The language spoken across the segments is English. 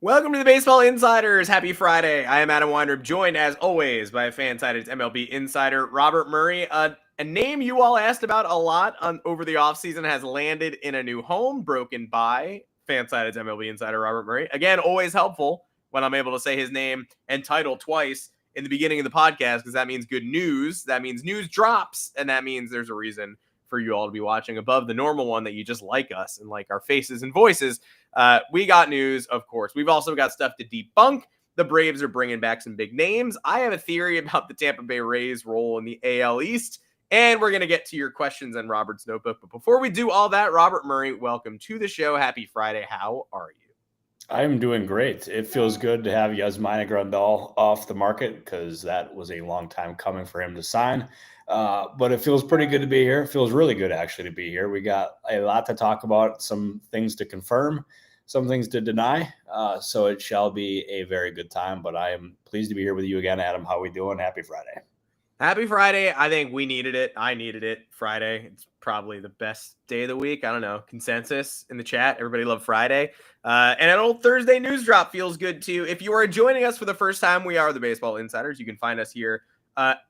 Welcome to the Baseball Insiders. Happy Friday. I am Adam Weinrib, joined as always by a fan-sided MLB insider, Robert Murray. A name you all asked about a lot over the offseason has landed in a new home, broken by fan-sided MLB insider Robert Murray. Again, always helpful when I'm able to say his name and title twice in the beginning of the podcast, because that means good news. That means news drops, and that means there's a reason for you all to be watching above the normal one that you just like us and like our faces and voices. We got news, of course. We've also got stuff to debunk. The Braves are bringing back some big names. I have a theory about the Tampa Bay Rays' role in the AL East, and we're going to get to your questions in Robert's notebook. But before we do all that, Robert Murray, welcome to the show. Happy Friday. How are you? I'm doing great. It feels good to have Yasmani Grandal off the market because that was a long time coming for him to sign. But it feels pretty good to be here. It feels really good, actually, to be here. We got a lot to talk about, some things to confirm, some things to deny. So it shall be a very good time. But I am pleased to be here with you again, Adam. How are we doing? Happy Friday. Happy Friday. I think we needed it. I needed it. Friday. It's probably the best day of the week. I don't know. Consensus in the chat. Everybody love Friday. And an old Thursday news drop feels good too. If you are joining us for the first time, we are the Baseball Insiders. You can find us here,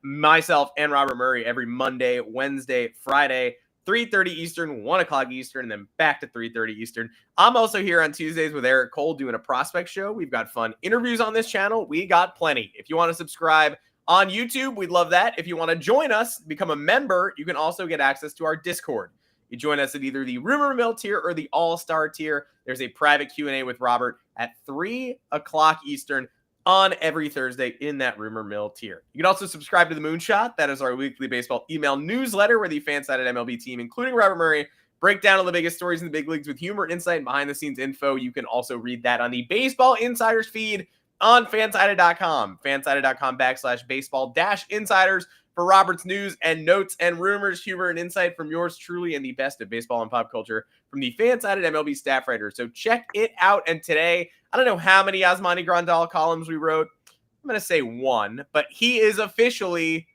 myself and Robert Murray, every Monday, Wednesday, Friday, 3:30 Eastern, 1 o'clock Eastern, and then back to 3:30 Eastern. I'm also here on Tuesdays with Eric Cole doing a prospect show. We've got fun interviews on this channel. We got plenty. If you want to subscribe on YouTube, we'd love that. If you want to join us, become a member, you can also get access to our Discord. You join us at either the Rumor Mill tier or the All-Star tier. There's a private Q&A with Robert at 3 o'clock Eastern on every Thursday in that Rumor Mill tier. You can also subscribe to the Moonshot. That is our weekly baseball email newsletter where the fan-sided MLB team, including Robert Murray, break down all the biggest stories in the big leagues with humor, insight, and behind-the-scenes info. You can also read that on the Baseball Insiders feed on fansided.com, fansided.com/baseball-insiders for Robert's news and notes and rumors, humor, and insight from yours truly and the best of baseball and pop culture from the fan-sided MLB staff writers. So check it out. And today, I don't know how many Yasmani Grandal columns we wrote. I'm going to say one, but he is officially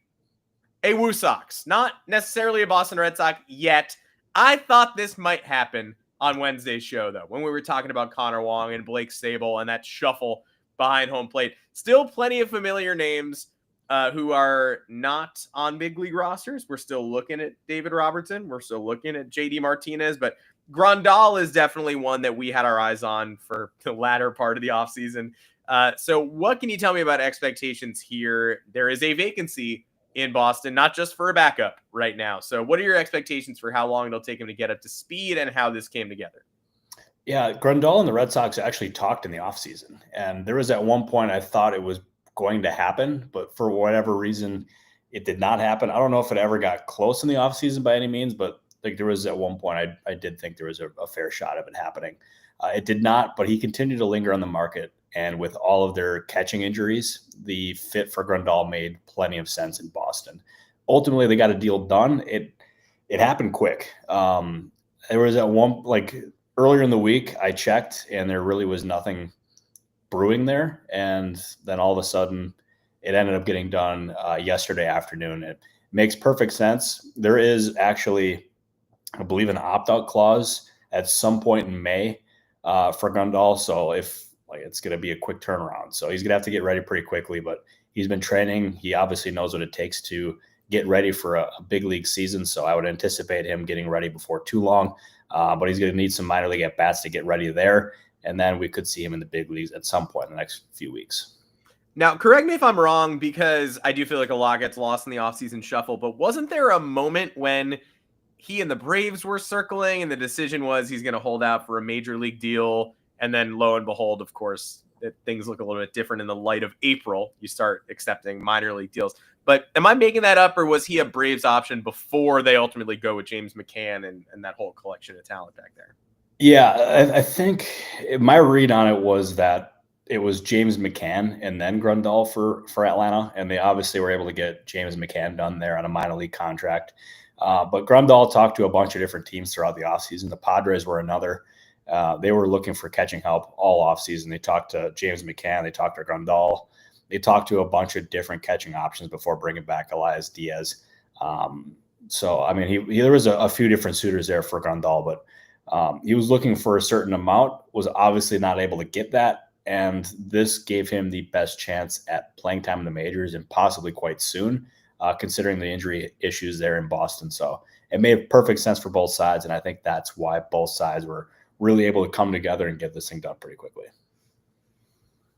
a Woo Sox, not necessarily a Boston Red Sox yet. I thought this might happen on Wednesday's show, though, when we were talking about Connor Wong and Blake Sable and that shuffle behind home plate. Still plenty of familiar names who are not on big league rosters. We're still looking at David Robertson. We're still looking at JD Martinez, but Grandal is definitely one that we had our eyes on for the latter part of the offseason. So what can you tell me about expectations here? There is a vacancy in Boston, not just for a backup right now. So what are your expectations for how long it'll take him to get up to speed and how this came together? Yeah, Grandal and the Red Sox actually talked in the offseason. And there was at one point I thought it was going to happen, but for whatever reason, it did not happen. I don't know if it ever got close in the offseason by any means, but like there was at one point I did think there was a fair shot of it happening. It did not, but he continued to linger on the market. And with all of their catching injuries, the fit for Grandal made plenty of sense in Boston. Ultimately, they got a deal done. It happened quick. There was at one, like earlier in the week, I checked and there really was nothing brewing there. And then all of a sudden it ended up getting done yesterday afternoon. It makes perfect sense. There is actually, I believe, an opt-out clause at some point in May for Grandal. So it's going to be a quick turnaround. So he's going to have to get ready pretty quickly, but he's been training. He obviously knows what it takes to get ready for a big league season. So I would anticipate him getting ready before too long, but he's going to need some minor league at-bats to get ready there. And then we could see him in the big leagues at some point in the next few weeks. Now, correct me if I'm wrong, because I do feel like a lot gets lost in the offseason shuffle, but wasn't there a moment when he and the Braves were circling and the decision was he's going to hold out for a major league deal? And then lo and behold, of course, things look a little bit different in the light of April. You start accepting minor league deals. But am I making that up, or was he a Braves option before they ultimately go with James McCann and that whole collection of talent back there? Yeah, I think my read on it was that it was James McCann and then Grandal for Atlanta, and they obviously were able to get James McCann done there on a minor league contract. But Grandal talked to a bunch of different teams throughout the offseason. The Padres were another. They were looking for catching help all offseason. They talked to James McCann. They talked to Grandal. They talked to a bunch of different catching options before bringing back Elias Diaz. So, I mean, there was a few different suitors there for Grandal, but he was looking for a certain amount, was obviously not able to get that. and this gave him the best chance at playing time in the majors and possibly quite soon, considering the injury issues there in Boston. So it made perfect sense for both sides, and I think that's why both sides were really able to come together and get this thing done pretty quickly.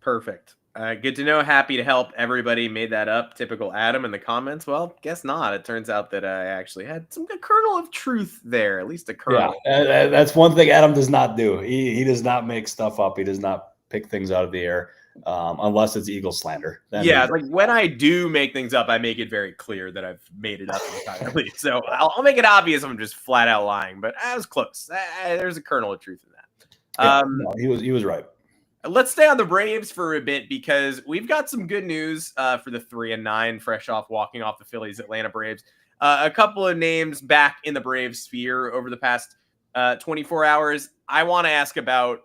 Perfect. Good to know. Happy to help. Everybody made that up. Typical Adam in the comments. Well, guess not. It turns out that I actually had some good kernel of truth there, at least a kernel. Yeah, that's one thing Adam does not do. He does not make stuff up. He does not pick things out of the air unless it's Eagle slander. Yeah, like when I do make things up, I make it very clear that I've made it up entirely. So I'll make it obvious I'm just flat out lying, but I was close. There's a kernel of truth in that. No, he was right. Let's stay on the Braves for a bit because we've got some good news for the 3-9, fresh off walking off the Phillies Atlanta Braves. A couple of names back in the Braves sphere over the past 24 hours. I want to ask about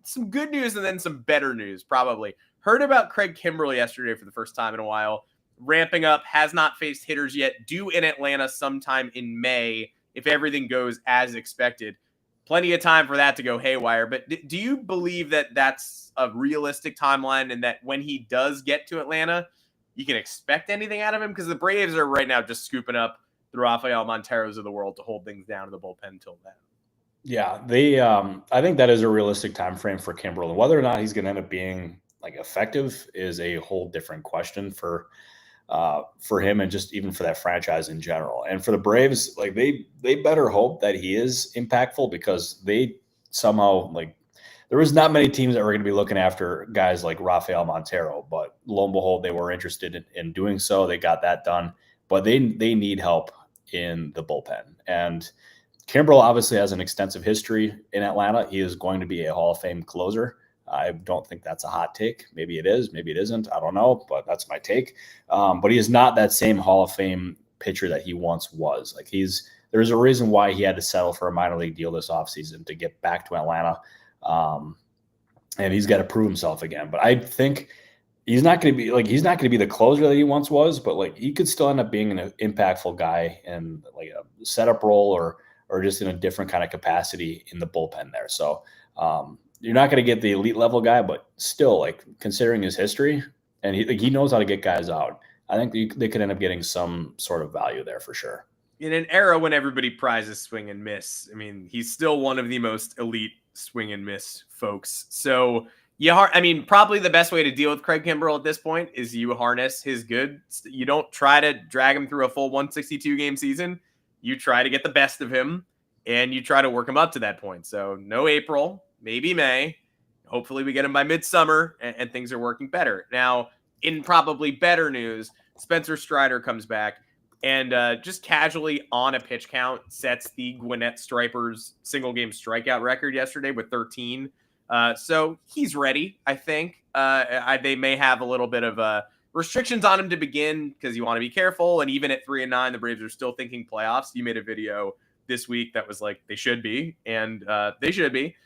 some good news and then some better news, probably. Heard about Craig Kimbrel yesterday for the first time in a while. Ramping up, has not faced hitters yet, due in Atlanta sometime in May if everything goes as expected. Plenty of time for that to go haywire. But do you believe that that's a realistic timeline and that when he does get to Atlanta, you can expect anything out of him? Because the Braves are right now just scooping up the Rafael Monteros of the world to hold things down in the bullpen until then. Yeah, I think that is a realistic time frame for Kimbrel. And whether or not he's going to end up being like effective is a whole different question for him and just even for that franchise in general. And for the Braves, like they better hope that he is impactful because they somehow there was not many teams that were going to be looking after guys like Rafael Montero, but lo and behold, they were interested in doing so. They got that done, but they need help in the bullpen. And Kimbrel obviously has an extensive history in Atlanta. He is going to be a Hall of Fame closer. I don't think that's a hot take. Maybe it is, maybe it isn't. I don't know, but that's my take. But he is not that same Hall of Fame pitcher that he once was. Like there's a reason why he had to settle for a minor league deal this offseason to get back to Atlanta. And he's got to prove himself again. But I think he's not going to be the closer that he once was, but he could still end up being an impactful guy in like a setup role or just in a different kind of capacity in the bullpen there. So, you're not going to get the elite level guy, but still, considering his history and he knows how to get guys out, I think they could end up getting some sort of value there for sure. In an era when everybody prizes swing and miss, I mean, he's still one of the most elite swing and miss folks. So probably the best way to deal with Craig Kimbrel at this point is you harness his good. You don't try to drag him through a full 162 game season. You try to get the best of him and you try to work him up to that point. So no April. Maybe May. Hopefully we get him by midsummer and things are working better. Now, in probably better news, Spencer Strider comes back and just casually on a pitch count sets the Gwinnett Stripers single game strikeout record yesterday with 13. So he's ready, I think. They may have a little bit of restrictions on him to begin because you want to be careful. And even at 3-9, the Braves are still thinking playoffs. You made a video this week that was like, they should be, and they should be.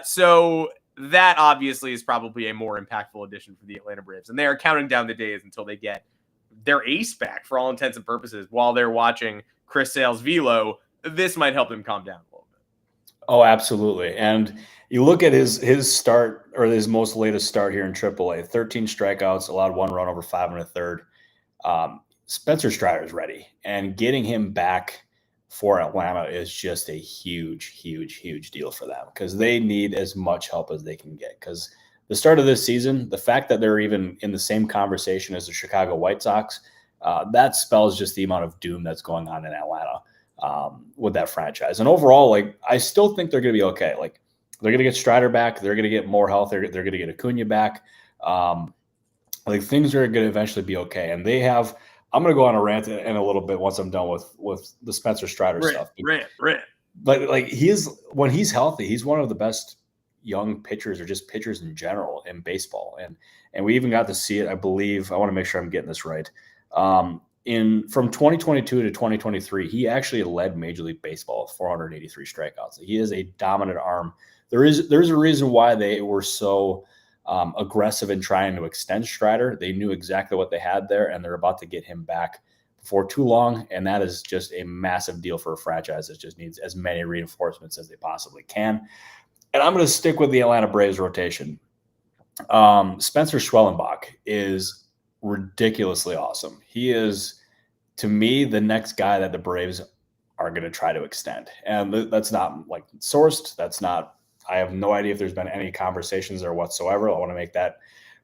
So that obviously is probably a more impactful addition for the Atlanta Braves. And they are counting down the days until they get their ace back for all intents and purposes while they're watching Chris Sale's velo. This might help them calm down a little bit. Oh, absolutely. And you look at his start or his most latest start here in AAA, 13 strikeouts, allowed 1 run over 5 1/3. Spencer Strider is ready, and getting him back for Atlanta is just a huge, huge, huge deal for them because they need as much help as they can get. Because the start of this season, the fact that they're even in the same conversation as the Chicago White Sox, that spells just the amount of doom that's going on in Atlanta with that franchise. And overall, I still think they're going to be okay. They're going to get Strider back. They're going to get more health. They're going to get Acuna back. Things are going to eventually be okay. And they have – I'm going to go on a rant in a little bit once I'm done with the Spencer Strider stuff. Rant. But when he's healthy, he's one of the best young pitchers or just pitchers in general in baseball. And we even got to see it, I believe. I want to make sure I'm getting this right. From 2022 to 2023, he actually led Major League Baseball with 483 strikeouts. He is a dominant arm. There's a reason why they were so aggressive in trying to extend Strider. They knew exactly what they had there, and they're about to get him back before too long. And that is just a massive deal for a franchise that just needs as many reinforcements as they possibly can. And I'm going to stick with the Atlanta Braves rotation. Spencer Schwellenbach is ridiculously awesome. He is, to me, the next guy that the Braves are going to try to extend. And that's not like sourced. That's not, I have no idea if there's been any conversations there whatsoever. I want to make that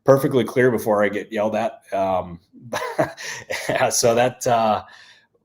perfectly clear before I get yelled at.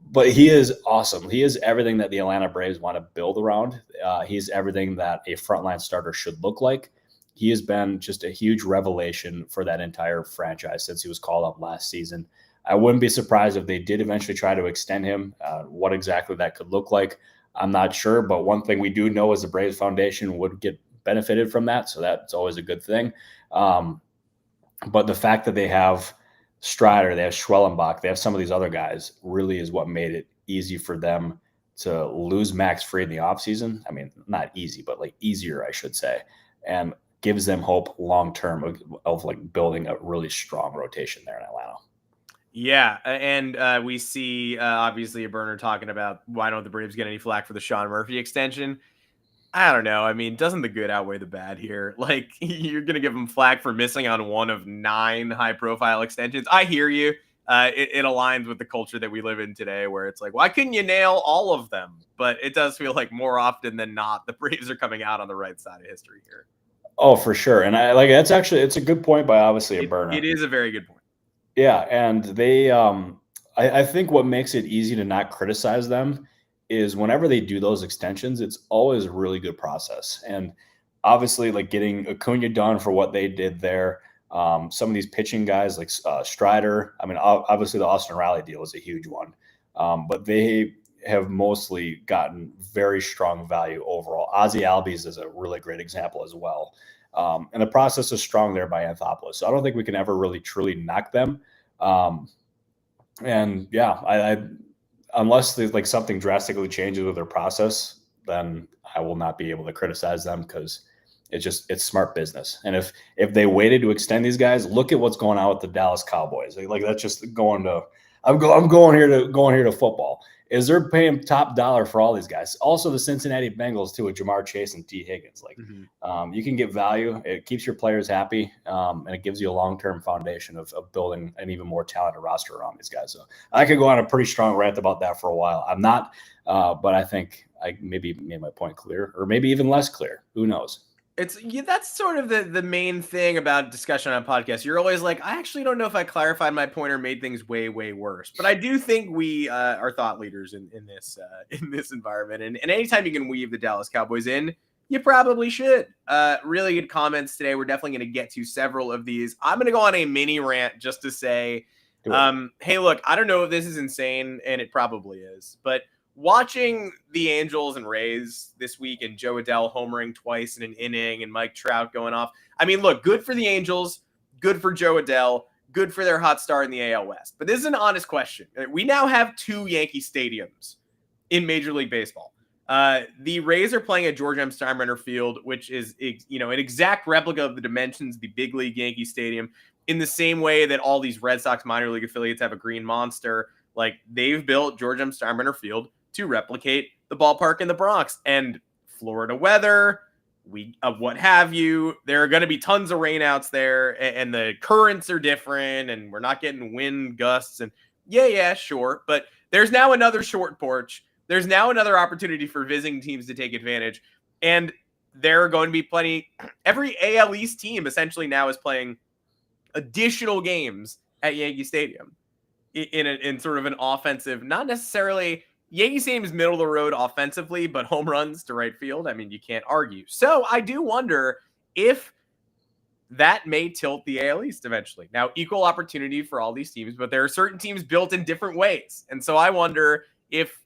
But he is awesome. He is everything that the Atlanta Braves want to build around. He's everything that a frontline starter should look like. He has been just a huge revelation for that entire franchise since he was called up last season. I wouldn't be surprised if they did eventually try to extend him. What exactly that could look like, I'm not sure. But one thing we do know is the Braves Foundation would get benefited from that. So that's always a good thing. But the fact that they have Strider, they have Schwellenbach, they have some of these other guys really is what made it easy for them to lose Max Fried in the offseason. I mean, not easy, but like easier, I should say. And gives them hope long-term of like building a really strong rotation there in Atlanta. Yeah, and we see obviously a burner talking about why don't the Braves get any flack for the Sean Murphy extension. I don't know. I mean, doesn't the good outweigh the bad here? Like, you're going to give him flack for missing on one of 9 high-profile extensions. I hear you. It aligns with the culture that we live in today where it's like, why couldn't you nail all of them? But it does feel like more often than not, the Braves are coming out on the right side of history here. Oh, for sure. And I like it's a good point by obviously a burner. It is a very good point. Yeah, and they I think what makes it easy to not criticize them is whenever they do those extensions, it's always a really good process. And obviously, like getting Acuna done for what they did there. Some of these pitching guys like Strider. I mean, obviously the Austin Riley deal is a huge one, but they have mostly gotten very strong value overall. Ozzie Albies is a really great example as well. And the process is strong there by Anthopoulos. So I don't think we can ever really truly knock them. And yeah, I unless there's like something drastically changes with their process, then I will not be able to criticize them because it's smart business. And if they waited to extend these guys, look at what's going on with the Dallas Cowboys. Like that's just going to I'm going here to football. Is they're paying top dollar for all these guys. Also the Cincinnati Bengals too with Jamar Chase and T. Higgins. Like you can get value. It keeps your players happy, and it gives you a long-term foundation of building an even more talented roster around these guys. So I could go on a pretty strong rant about that for a while. I'm not, but I think I maybe made my point clear, or maybe even less clear. Who knows? That's sort of the main thing about discussion on podcasts. You're always like, I actually don't know if I clarified my point or made things way, way worse. But I do think we are thought leaders in this environment. And anytime you can weave the Dallas Cowboys in, you probably should. Really good comments today. We're definitely going to get to several of these. I'm going to go on a mini rant just to say, hey, look, I don't know if this is insane, and it probably is, but watching the Angels and Rays this week and Jo Adell homering twice in an inning and Mike Trout going off. I mean, look, good for the Angels, good for Jo Adell, good for their hot start in the AL West. But this is an honest question. We now have 2 Yankee stadiums in Major League Baseball. The Rays are playing at George M. Steinbrenner Field, which is, an exact replica of the dimensions of the big league Yankee Stadium, in the same way that all these Red Sox minor league affiliates have a green monster. Like, they've built George M. Steinbrenner Field to replicate the ballpark in the Bronx. And Florida weather, what have you, there are going to be tons of rainouts there, and the currents are different, and we're not getting wind gusts. And yeah, sure. But there's now another short porch. There's now another opportunity for visiting teams to take advantage. And there are going to be plenty. Every AL East team essentially now is playing additional games at Yankee Stadium in sort of an offensive, not necessarily. Yankee Stadium is middle of the road offensively, but home runs to right field, I mean, you can't argue. So I do wonder if that may tilt the AL East eventually. Now, equal opportunity for all these teams, but there are certain teams built in different ways. And so I wonder if,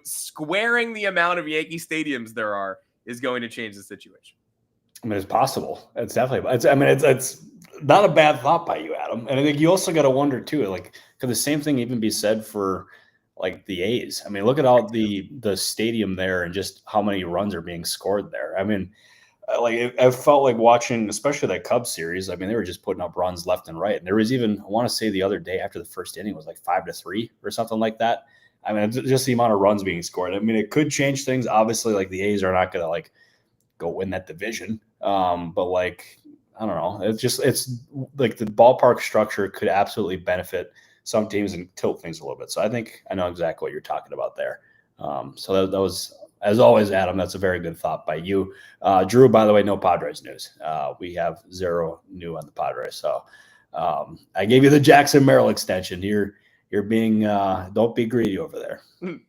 squaring the amount of Yankee stadiums there are is going to change the situation. I mean, it's possible. It's definitely. It's not a bad thought by you, Adam. And I think you also got to wonder too, like, could the same thing even be said for like the A's? I mean, look at all the stadium there and just how many runs are being scored there. I mean, like I felt like watching, especially that Cubs series. I mean, they were just putting up runs left and right. And there was even, I want to say the other day after the first inning was like 5-3 or something like that. I mean, just the amount of runs being scored. I mean, it could change things. Obviously, like the A's are not going to like go win that division. But like, I don't know. It's like the ballpark structure could absolutely benefit some teams and tilt things a little bit. So I think I know exactly what you're talking about there. So that was, as always, Adam, that's a very good thought by you. Drew, by the way, no Padres news. We have 0 new on the Padres. So I gave you the Jackson Merrill extension. You're being don't be greedy over there.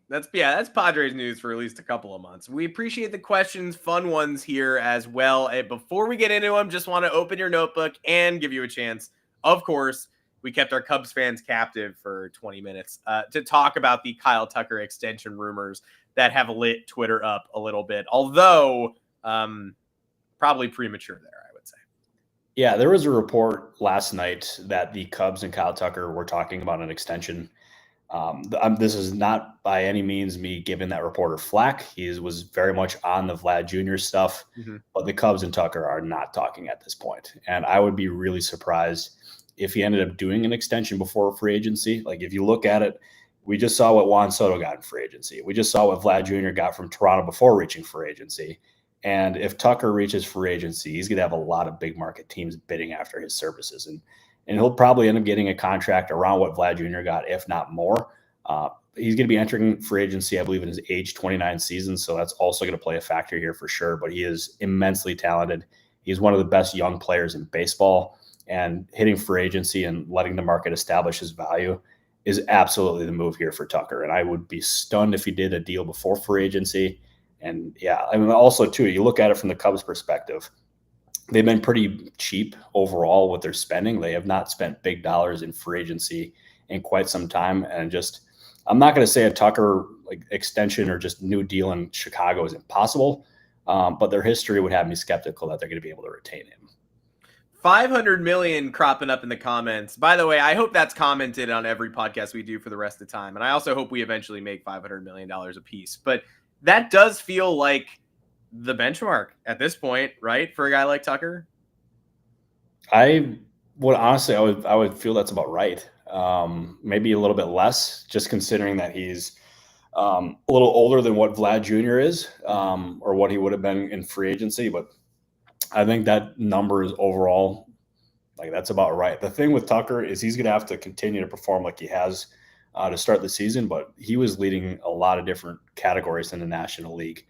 That's Padres news for at least a couple of months. We appreciate the questions, fun ones here as well. And before we get into them, just want to open your notebook and give you a chance. Of course, we kept our Cubs fans captive for 20 minutes to talk about the Kyle Tucker extension rumors that have lit Twitter up a little bit, although probably premature there, I would say. Yeah, there was a report last night that the Cubs and Kyle Tucker were talking about an extension. This is not by any means me giving that reporter flack. He was very much on the Vlad Jr. stuff, but the Cubs and Tucker are not talking at this point. And I would be really surprised if he ended up doing an extension before free agency. Like, if you look at it, we just saw what Juan Soto got in free agency. We just saw what Vlad Jr. got from Toronto before reaching free agency. And if Tucker reaches free agency, he's going to have a lot of big market teams bidding after his services. And he'll probably end up getting a contract around what Vlad Jr. got, if not more. He's going to be entering free agency, I believe, in his age 29 season. So that's also going to play a factor here for sure. But he is immensely talented. He's one of the best young players in baseball. And hitting free agency and letting the market establish his value is absolutely the move here for Tucker. And I would be stunned if he did a deal before free agency. And yeah, I mean, also too, you look at it from the Cubs perspective, they've been pretty cheap overall with their spending. They have not spent big dollars in free agency in quite some time. And just, I'm not going to say a Tucker like extension or just new deal in Chicago is impossible, but their history would have me skeptical that they're going to be able to retain him. 500 million cropping up in the comments. By the way, I hope that's commented on every podcast we do for the rest of the time. And I also hope we eventually make $500 million a piece. But that does feel like the benchmark at this point, right? For a guy like Tucker. I would feel that's about right. Maybe a little bit less, just considering that he's a little older than what Vlad Jr. is, or what he would have been in free agency. But I think that number is overall, like, that's about right. The thing with Tucker is he's going to have to continue to perform like he has to start the season, but he was leading a lot of different categories in the National League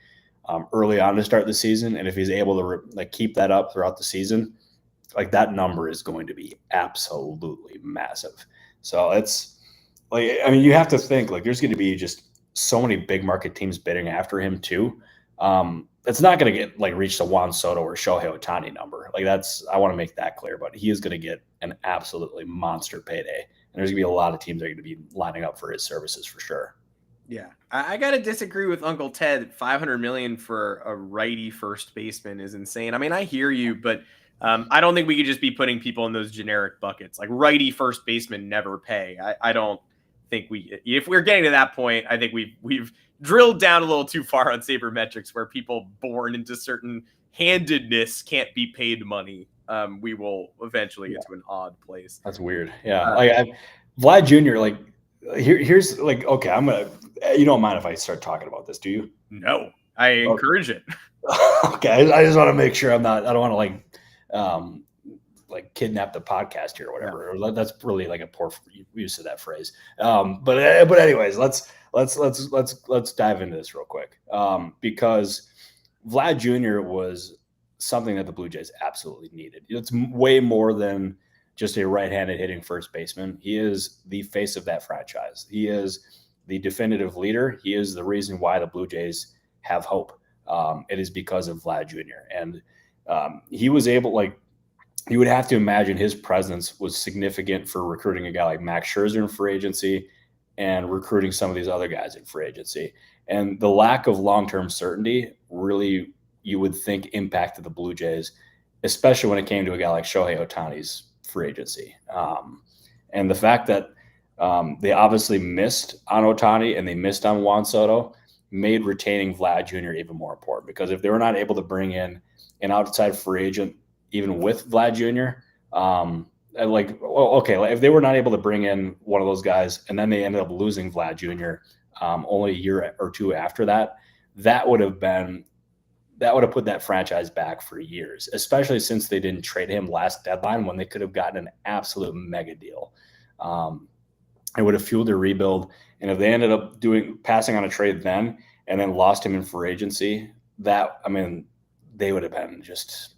early on to start the season. And if he's able to keep that up throughout the season, like, that number is going to be absolutely massive. So it's like, I mean, you have to think, like, there's going to be just so many big market teams bidding after him too. It's not going to get reach the Juan Soto or Shohei Ohtani number. I want to make that clear, but he is going to get an absolutely monster payday. And there's going to be a lot of teams that are going to be lining up for his services for sure. Yeah. I got to disagree with Uncle Ted. $500 million for a righty first baseman is insane. I mean, I hear you, but I don't think we could just be putting people in those generic buckets. Like, righty first baseman never pay. I don't think if we're getting to that point, I think we've drilled down a little too far on sabermetrics where people born into certain handedness can't be paid money. We will eventually get to an odd place. That's weird. Yeah. Vlad Jr., here's okay, you don't mind if I start talking about this, do you? No, I encourage it. Okay. I just want to make sure I don't want to kidnap the podcast here or whatever. Yeah. That's really a poor use of that phrase. But anyways, let's dive into this real quick. Because Vlad Jr. was something that the Blue Jays absolutely needed. It's way more than just a right-handed hitting first baseman. He is the face of that franchise. He is the definitive leader. He is the reason why the Blue Jays have hope. It is because of Vlad Jr. And he was able, you would have to imagine his presence was significant for recruiting a guy like Max Scherzer in free agency and recruiting some of these other guys in free agency. And the lack of long-term certainty really, you would think, impacted the Blue Jays, especially when it came to a guy like Shohei Ohtani's free agency. And the fact that they obviously missed on Ohtani and they missed on Juan Soto made retaining Vlad Jr. even more important, because if they were not able to bring in an outside free agent, even with Vlad Jr., if they were not able to bring in one of those guys and then they ended up losing Vlad Jr. Only a year or two after that, that would have been that would have put that franchise back for years, especially since they didn't trade him last deadline when they could have gotten an absolute mega deal. It would have fueled their rebuild. And if they ended up passing on a trade then and then lost him in free agency, they would have been just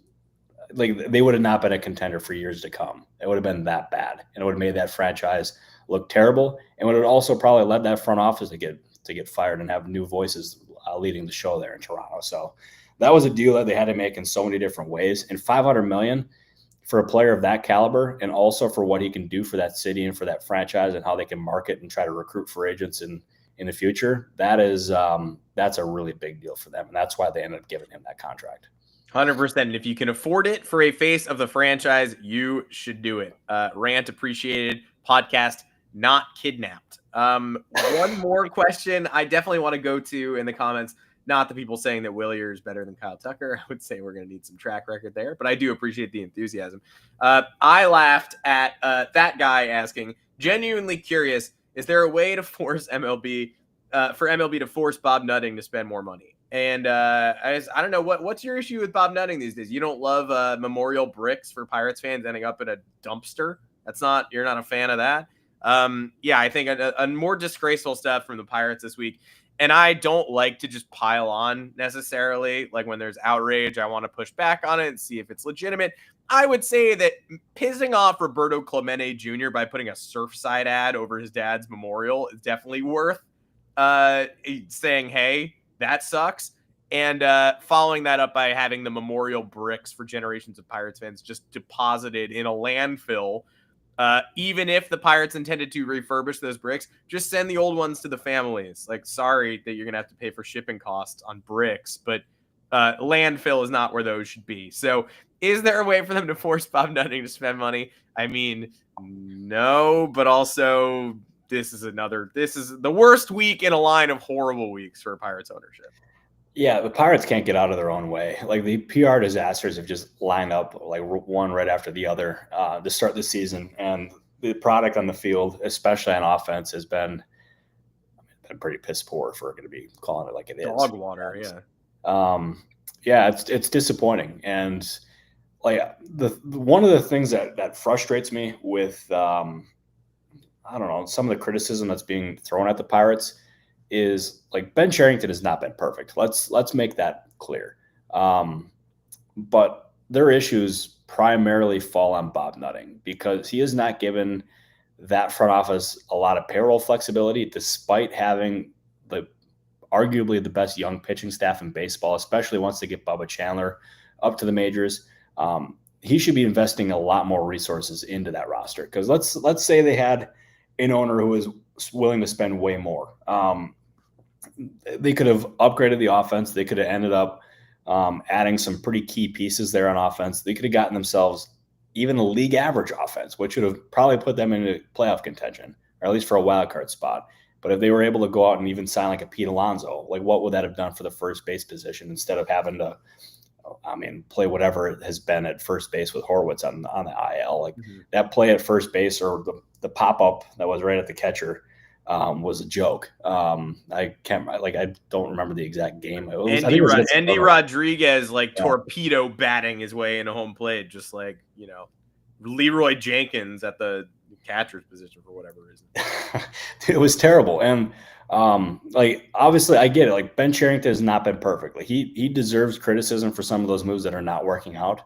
like, they would have not been a contender for years to come. It would have been that bad. And it would have made that franchise look terrible. And would have also probably led that front office to get fired and have new voices leading the show there in Toronto. So that was a deal that they had to make in so many different ways. And $500 million for a player of that caliber, and also for what he can do for that city and for that franchise and how they can market and try to recruit for agents in the future, that's a really big deal for them. And that's why they ended up giving him that contract. 100%. And if you can afford it for a face of the franchise, you should do it. Rant appreciated, podcast not kidnapped. One more question I definitely want to go to in the comments. Not the people saying that Willier is better than Kyle Tucker. I would say we're going to need some track record there, but I do appreciate the enthusiasm. I laughed at that guy asking, genuinely curious, is there a way to force MLB to force Bob Nutting to spend more money? And I don't know, what's your issue with Bob Nutting these days? You don't love memorial bricks for Pirates fans ending up in a dumpster? You're not a fan of that? I think a more disgraceful stuff from the Pirates this week. And I don't like to just pile on necessarily. Like when there's outrage, I want to push back on it and see if it's legitimate. I would say that pissing off Roberto Clemente Jr. by putting a Surfside ad over his dad's memorial is definitely worth saying, hey, that sucks. And following that up by having the memorial bricks for generations of Pirates fans just deposited in a landfill. Even if the Pirates intended to refurbish those bricks, just send the old ones to the families. Like, sorry that you're going to have to pay for shipping costs on bricks, but landfill is not where those should be. So is there a way for them to force Bob Nutting to spend money? I mean, no, but also this is the worst week in a line of horrible weeks for Pirates ownership. Yeah, the Pirates can't get out of their own way. Like, the PR disasters have just lined up like one right after the other to start the season. And the product on the field, especially on offense, has been pretty piss poor, if we're going to be calling it like it is. Dog water, yeah. It's disappointing. And like one of the things that frustrates me with some of the criticism that's being thrown at the Pirates is, like, Ben Cherington has not been perfect. Let's make that clear. But their issues primarily fall on Bob Nutting, because he has not given that front office a lot of payroll flexibility, despite having arguably the best young pitching staff in baseball, especially once they get Bubba Chandler up to the majors. He should be investing a lot more resources into that roster, because let's say they had an owner who is willing to spend way more. They could have upgraded the offense. They could have ended up adding some pretty key pieces there on offense. They could have gotten themselves even a league average offense, which would have probably put them into playoff contention, or at least for a wild card spot. But if they were able to go out and even sign like a Pete Alonso, like, what would that have done for the first base position, instead of having to, play whatever it has been at first base with Horwitz on the IL? Like, that play at first base, or the pop-up that was right at the catcher, was a joke. I don't remember the exact game. Andy Rodriguez torpedo batting his way into home plate, just like, Leroy Jenkins at the catcher's position for whatever reason. It was terrible. And obviously I get it. Like, Ben Cherington has not been perfect. Like, he deserves criticism for some of those moves that are not working out.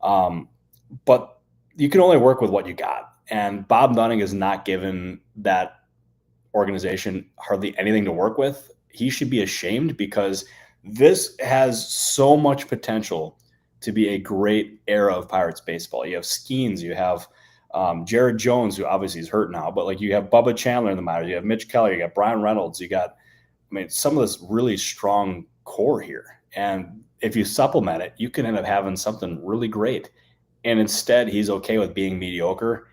But you can only work with what you got. And Bob Nutting has not given that organization hardly anything to work with. He should be ashamed, because this has so much potential to be a great era of Pirates baseball. You have Skeens, you have Jared Jones, who obviously is hurt now, but like, you have Bubba Chandler in the minors, you have Mitch Keller, you got Brian Reynolds, you got, some of this really strong core here. And if you supplement it, you can end up having something really great. And instead, he's okay with being mediocre,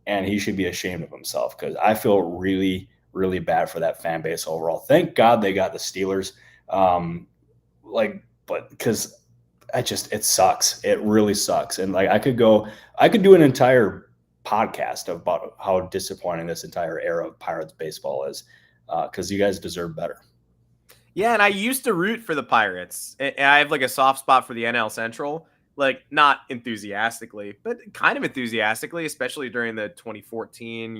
and he should be ashamed of himself, because I feel really, really bad for that fan base overall. Thank God they got the Steelers. But because it sucks. It really sucks. And like, I could do an entire podcast about how disappointing this entire era of Pirates baseball is, because you guys deserve better. Yeah, and I used to root for the Pirates. And I have like a soft spot for the NL Central, like not enthusiastically, but kind of enthusiastically, especially during the 2014,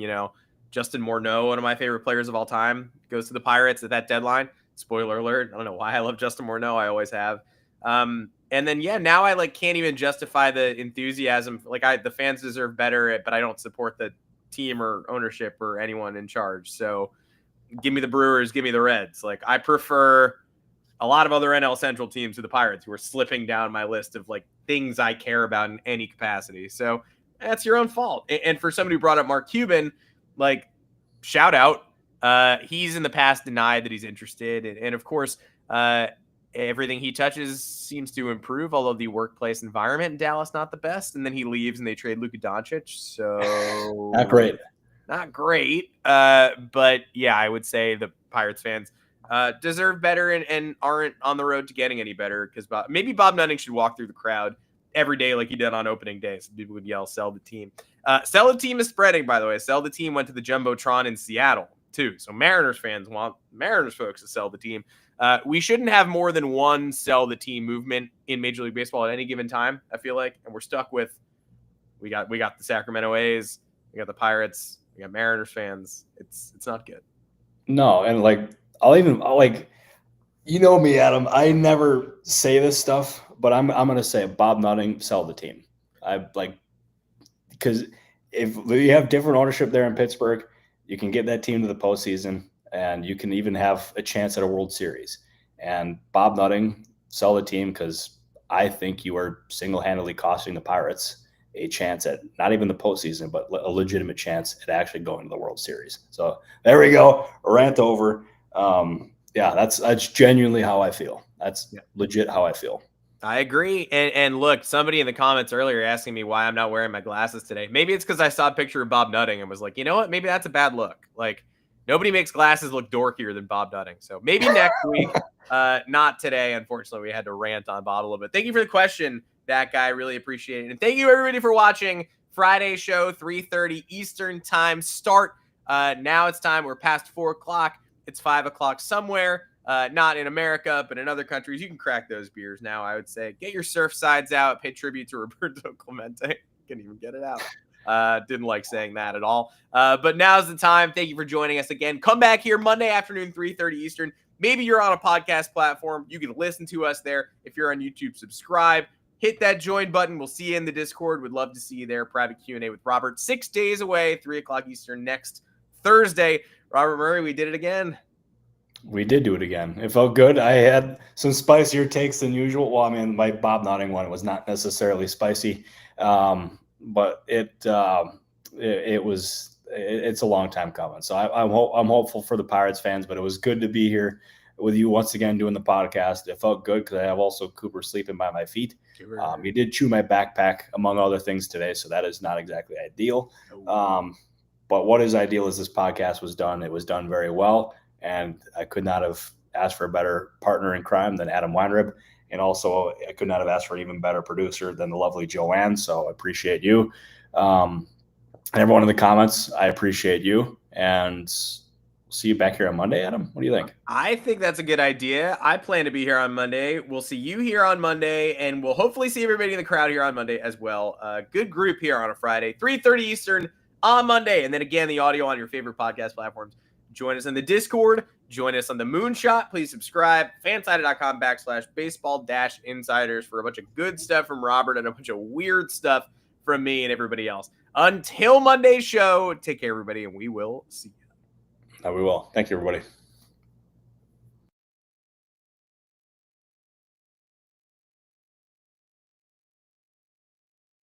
Justin Morneau, one of my favorite players of all time, goes to the Pirates at that deadline. Spoiler alert. I don't know why I love Justin Morneau. I always have. And then, yeah, now I like can't even justify the enthusiasm. Like the fans deserve better, but I don't support the team or ownership or anyone in charge. So give me the Brewers, give me the Reds. Like I prefer a lot of other NL Central teams to the Pirates, who are slipping down my list of like things I care about in any capacity. So that's your own fault. And for somebody who brought up Mark Cuban, like shout out. He's in the past denied that he's interested. And of course, everything he touches seems to improve, although the workplace environment in Dallas not the best. And then he leaves and they trade Luka Doncic. So Not great. Not great. But yeah, I would say the Pirates fans deserve better and aren't on the road to getting any better, because maybe Bob Nutting should walk through the crowd every day like he did on opening day, so people would yell, "Sell the team." Sell the team is spreading, by the way. Sell the team went to the Jumbotron in Seattle too. So Mariners fans want Mariners folks to sell the team. We shouldn't have more than one sell the team movement in Major League Baseball at any given time, I feel like. And we're stuck with we got the Sacramento A's, we got the Pirates, we got Mariners fans. It's not good. No, and like I'll me, Adam. I never say this stuff, but I'm gonna say Bob Nutting, sell the team. Because if you have different ownership there in Pittsburgh, you can get that team to the postseason, and you can even have a chance at a World Series. And Bob Nutting, sell the team, because I think you are single-handedly costing the Pirates a chance at not even the postseason, but a legitimate chance at actually going to the World Series. So there we go. Rant over. Yeah, that's genuinely how I feel. That's legit how I feel. I agree. And look, somebody in the comments earlier asking me why I'm not wearing my glasses today. Maybe it's because I saw a picture of Bob Nutting and was like, you know what? Maybe that's a bad look. Like nobody makes glasses look dorkier than Bob Nutting. So maybe next week, not today. Unfortunately, we had to rant on Bob a little bit. Thank you for the question, that guy. Really appreciate it. And thank you everybody for watching Friday show, 3:30 Eastern time start. Now it's time. We're past 4 o'clock. It's 5 o'clock somewhere. Not in America, but in other countries. You can crack those beers now, I would say. Get your surf sides out. Pay tribute to Roberto Clemente. Can't even get it out. Didn't like saying that at all. But now's the time. Thank you for joining us again. Come back here Monday afternoon, 3:30 Eastern. Maybe you're on a podcast platform. You can listen to us there. If you're on YouTube, subscribe. Hit that join button. We'll see you in the Discord. We'd love to see you there. Private Q&A with Robert. 6 days away, 3 o'clock Eastern next Thursday. Robert Murray, we did it again. We did do it again. It felt good. I had some spicier takes than usual. Well, I mean, my Bob Nutting one was not necessarily spicy, but it's a long time coming. So I'm hopeful for the Pirates fans, but it was good to be here with you once again doing the podcast. It felt good because I have also Cooper sleeping by my feet. He did chew my backpack, among other things, today, so that is not exactly ideal. But what is ideal is this podcast was done. It was done very well. And I could not have asked for a better partner in crime than Adam Weinrib. And also, I could not have asked for an even better producer than the lovely Joanne. So I appreciate you. And everyone in the comments, I appreciate you. And see you back here on Monday, Adam. What do you think? I think that's a good idea. I plan to be here on Monday. We'll see you here on Monday. And we'll hopefully see everybody in the crowd here on Monday as well. Good group here on a Friday, 3:30 Eastern on Monday. And then again, the audio on your favorite podcast platforms. Join us in the Discord. Join us on the Moonshot. Please subscribe. Fansided.com/baseball-insiders for a bunch of good stuff from Robert and a bunch of weird stuff from me and everybody else. Until Monday's show, take care, everybody, and we will see you. We will. Thank you, everybody.